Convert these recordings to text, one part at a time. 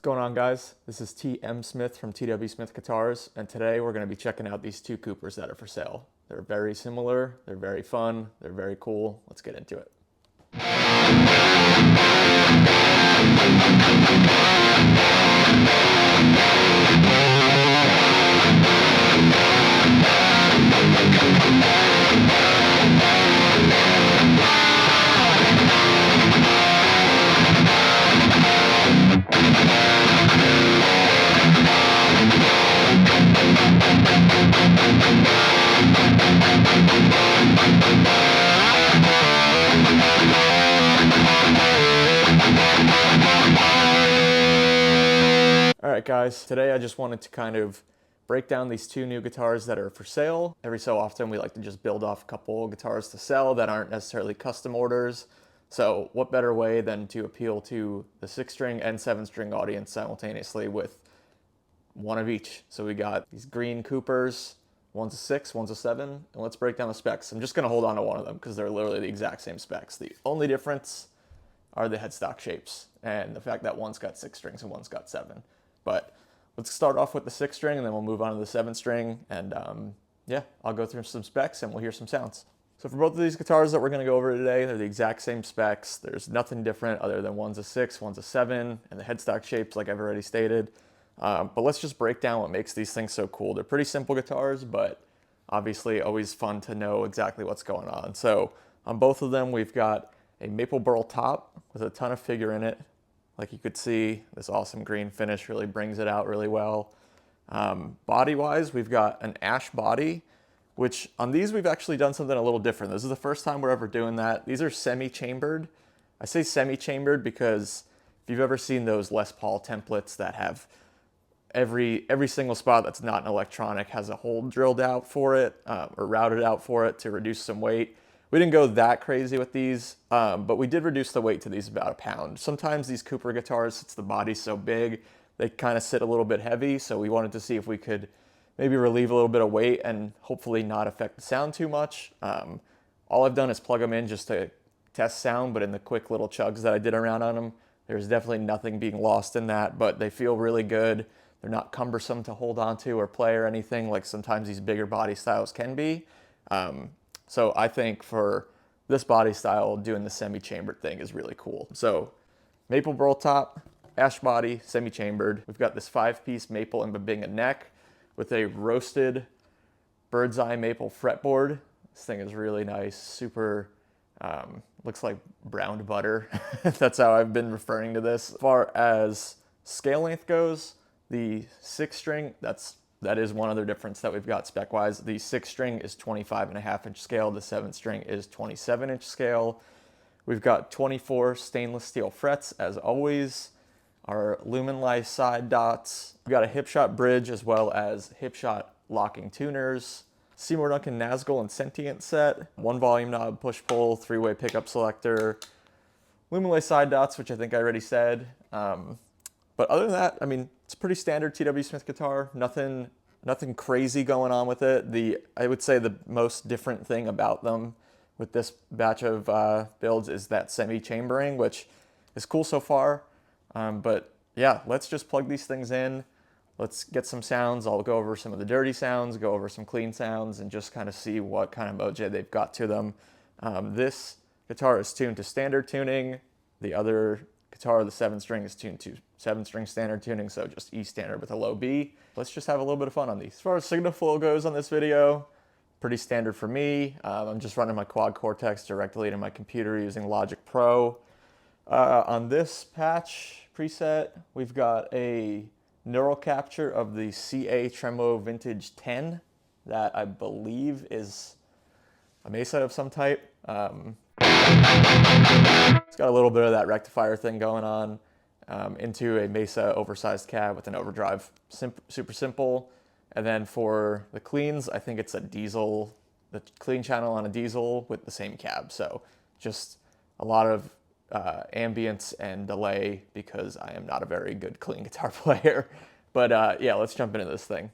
going on, guys? This is T.M. Smith from twsmithguitars, and today we're going to be checking out these two Coopers that are for sale. They're very similar, they're very fun, they're very cool. Let's get into it. Alright guys, today I just wanted to kind of break down these two new guitars that are for sale. Every so often we like to just build off a couple guitars to sell that aren't necessarily custom orders. So what better way than to appeal to the 6-string and 7-string audience simultaneously with one of each. So we got these green Coopers, one's a 6, one's a 7, and let's break down the specs. I'm just going to hold on to one of them because they're literally the exact same specs. The only difference are the headstock shapes and the fact that one's got 6 strings and one's got 7. But let's start off with the 6-string and then we'll move on to the 7-string. And yeah, I'll go through some specs and we'll hear some sounds. So for both of these guitars that we're going to go over today, they're the exact same specs. There's nothing different other than one's a 6, one's a 7, and the headstock shapes like I've already stated. But let's just break down what makes these things so cool. They're pretty simple guitars, but obviously always fun to know exactly what's going on. So on both of them, we've got a maple burl top with a ton of figure in it. Like you could see, this awesome green finish really brings it out really well. Body-wise, we've got an ash body, which on these we've actually done something a little different. This is the first time we're ever doing that. These are semi-chambered. I say semi-chambered because if you've ever seen those Les Paul templates that have every single spot that's not an electronic has a hole drilled out for it or routed out for it to reduce some weight. We didn't go that crazy with these, but we did reduce the weight to these about a pound. Sometimes these Cooper guitars, since the body's so big, they kind of sit a little bit heavy, so we wanted to see if we could maybe relieve a little bit of weight and hopefully not affect the sound too much. All I've done is plug them in just to test sound, but in the quick little chugs that I did around on them, there's definitely nothing being lost in that, but they feel really good. They're not cumbersome to hold onto or play or anything like sometimes these bigger body styles can be. So I think for this body style, doing the semi-chambered thing is really cool. So maple burl top, ash body, semi-chambered. We've got this 5-piece maple and Bubinga neck with a roasted Birdseye Maple fretboard. This thing is really nice, super, looks like browned butter. That's how I've been referring to this. As far as scale length goes, the 6-string, that is one other difference that we've got spec-wise. The 6-string is 25.5-inch scale. The 7-string is 27-inch scale. We've got 24 stainless steel frets, as always. Our Luminlay side dots. We've got a Hipshot bridge, as well as Hipshot locking tuners. Seymour, Duncan, Nazgul, and Sentient set. 1 volume knob, push-pull, 3-way pickup selector. Luminlay side dots, which I think I already said. But other than that, I mean, it's a pretty standard TW Smith guitar. Nothing crazy going on with it. I would say the most different thing about them with this batch of builds is that semi-chambering, which is cool so far. But yeah, let's just plug these things in. Let's get some sounds. I'll go over some of the dirty sounds, go over some clean sounds, and just kind of see what kind of mojo they've got to them. This guitar is tuned to standard tuning. The other guitar, the 7-string, is tuned to 7-string standard tuning, so just E standard with a low B. Let's just have a little bit of fun on these. As far as signal flow goes on this video, pretty standard for me. I'm just running my quad Cortex directly into my computer using Logic Pro. On this patch preset, we've got a neural capture of the CA Tremolo Vintage 10 that I believe is a Mesa of some type. It's got a little bit of that rectifier thing going on into a Mesa oversized cab with an overdrive, super simple. And then for the cleans, I think it's a diesel, the clean channel on a diesel with the same cab. So just a lot of ambience and delay because I am not a very good clean guitar player. But yeah, let's jump into this thing.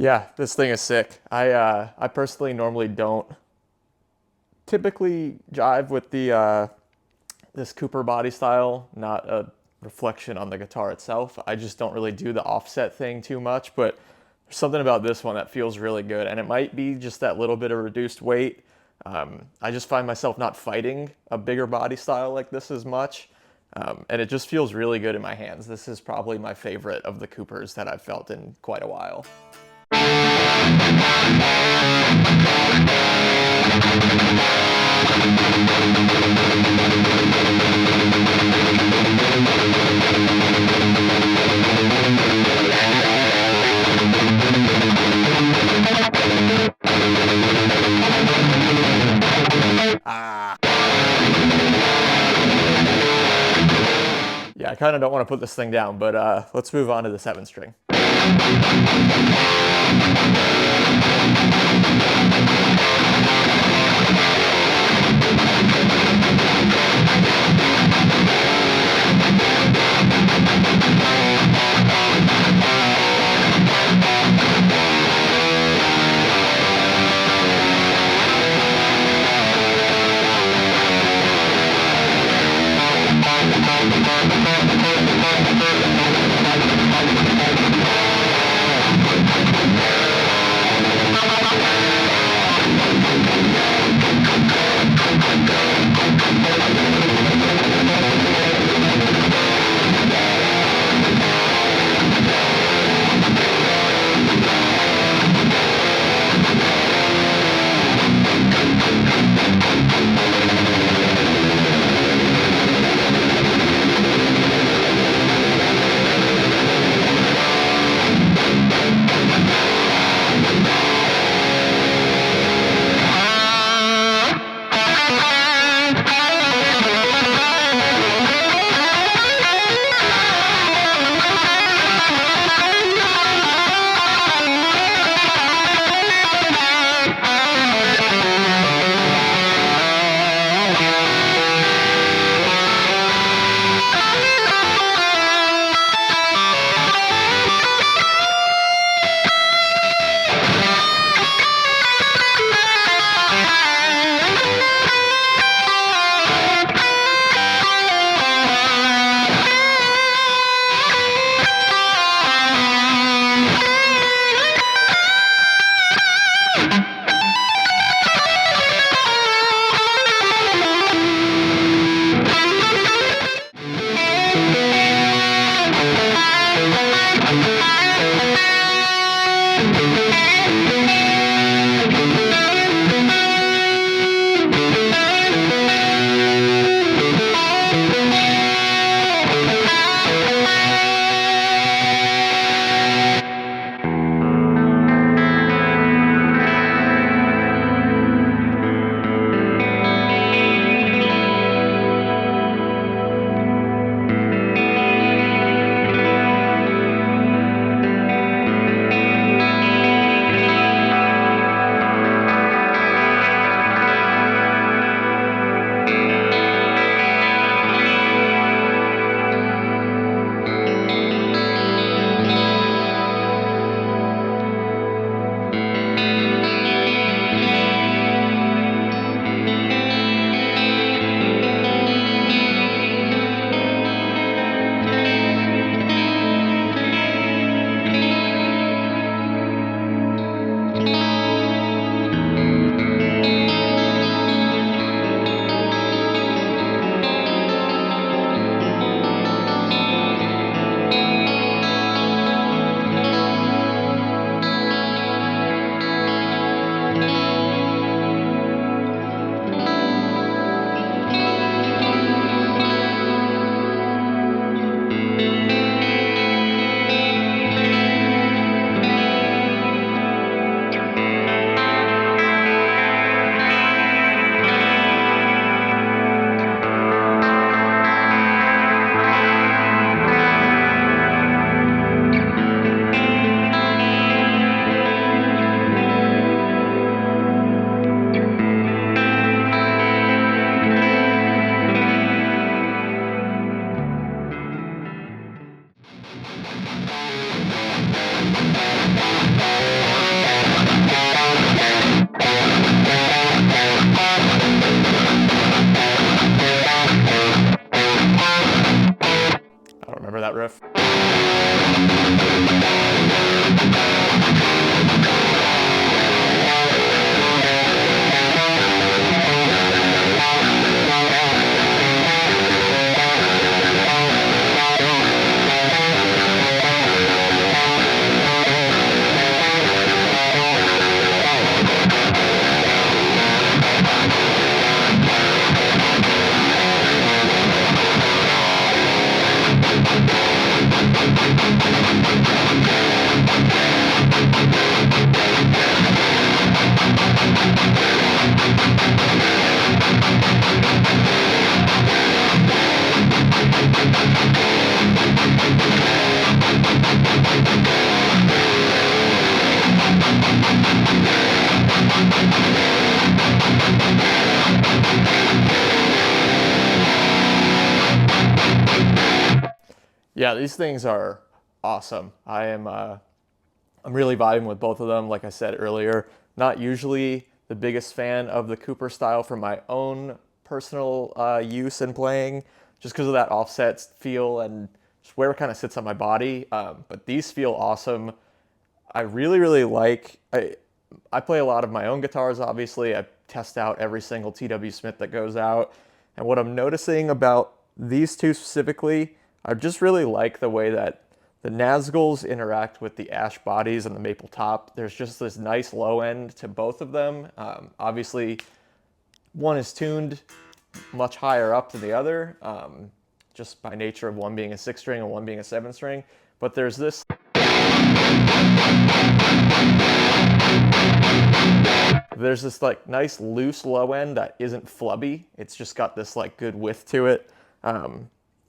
Yeah, this thing is sick. I personally normally don't typically jive with the this Cooper body style, not a reflection on the guitar itself. I just don't really do the offset thing too much, but there's something about this one that feels really good, and it might be just that little bit of reduced weight. I just find myself not fighting a bigger body style like this as much, and it just feels really good in my hands. This is probably my favorite of the Coopers that I've felt in quite a while. Yeah, I kind of don't want to put this thing down, but let's move on to the 7-string. Remember that riff? Yeah, these things are awesome. I'm really vibing with both of them. Like I said earlier, not usually the biggest fan of the Cooper style for my own personal use and playing, just because of that offset feel and just where it kind of sits on my body. But these feel awesome. I really like, I play a lot of my own guitars, obviously. I test out every single TW Smith that goes out. And what I'm noticing about these two specifically, I just really like the way that the Nazguls interact with the ash bodies and the maple top. There's just this nice low end to both of them. Obviously, one is tuned much higher up than the other, just by nature of one being a 6-string and one being a 7-string. But there's this like nice loose low end that isn't flubby. It's just got this like good width to it.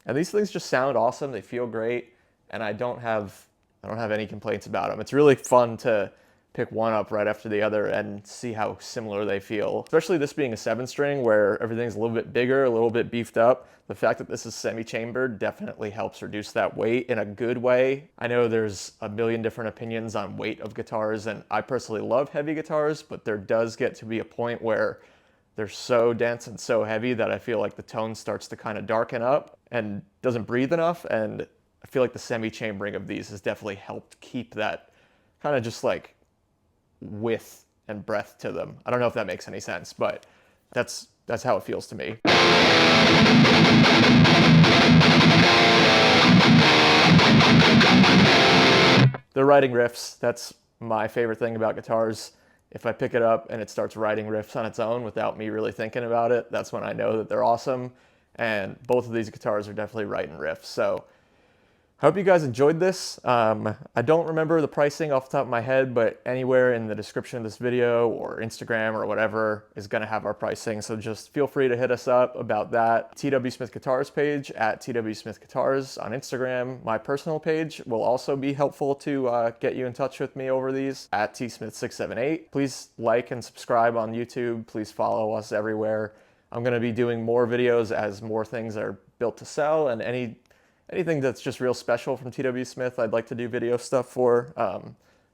And these things just sound awesome. They feel great, and I don't have any complaints about them. It's really fun to pick one up right after the other and see how similar they feel. Especially this being a 7-string where everything's a little bit bigger, a little bit beefed up. The fact that this is semi-chambered definitely helps reduce that weight in a good way. I know there's a million different opinions on weight of guitars, and I personally love heavy guitars, but there does get to be a point where they're so dense and so heavy that I feel like the tone starts to kind of darken up and doesn't breathe enough. And I feel like the semi-chambering of these has definitely helped keep that kind of just like width and breadth to them. I don't know if that makes any sense, but that's how it feels to me. They're writing riffs. That's my favorite thing about guitars. If I pick it up and it starts writing riffs on its own without me really thinking about it, that's when I know that they're awesome. And both of these guitars are definitely writing riffs. So I hope you guys enjoyed this. I don't remember the pricing off the top of my head, but anywhere in the description of this video or Instagram or whatever is going to have our pricing. So just feel free to hit us up about that. TW Smith Guitars page at TW Smith Guitars on Instagram. My personal page will also be helpful to get you in touch with me over these at tsmith678. Please like and subscribe on YouTube. Please follow us everywhere. I'm going to be doing more videos as more things are built to sell, and anything that's just real special from TW Smith, I'd like to do video stuff for.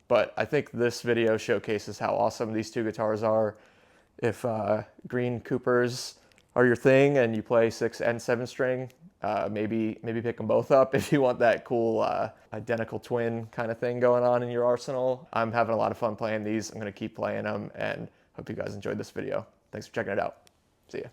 But I think this video showcases how awesome these two guitars are. If green Coopers are your thing and you play 6 and 7-string, maybe pick them both up if you want that cool identical twin kind of thing going on in your arsenal. I'm having a lot of fun playing these. I'm going to keep playing them, and hope you guys enjoyed this video. Thanks for checking it out. See ya.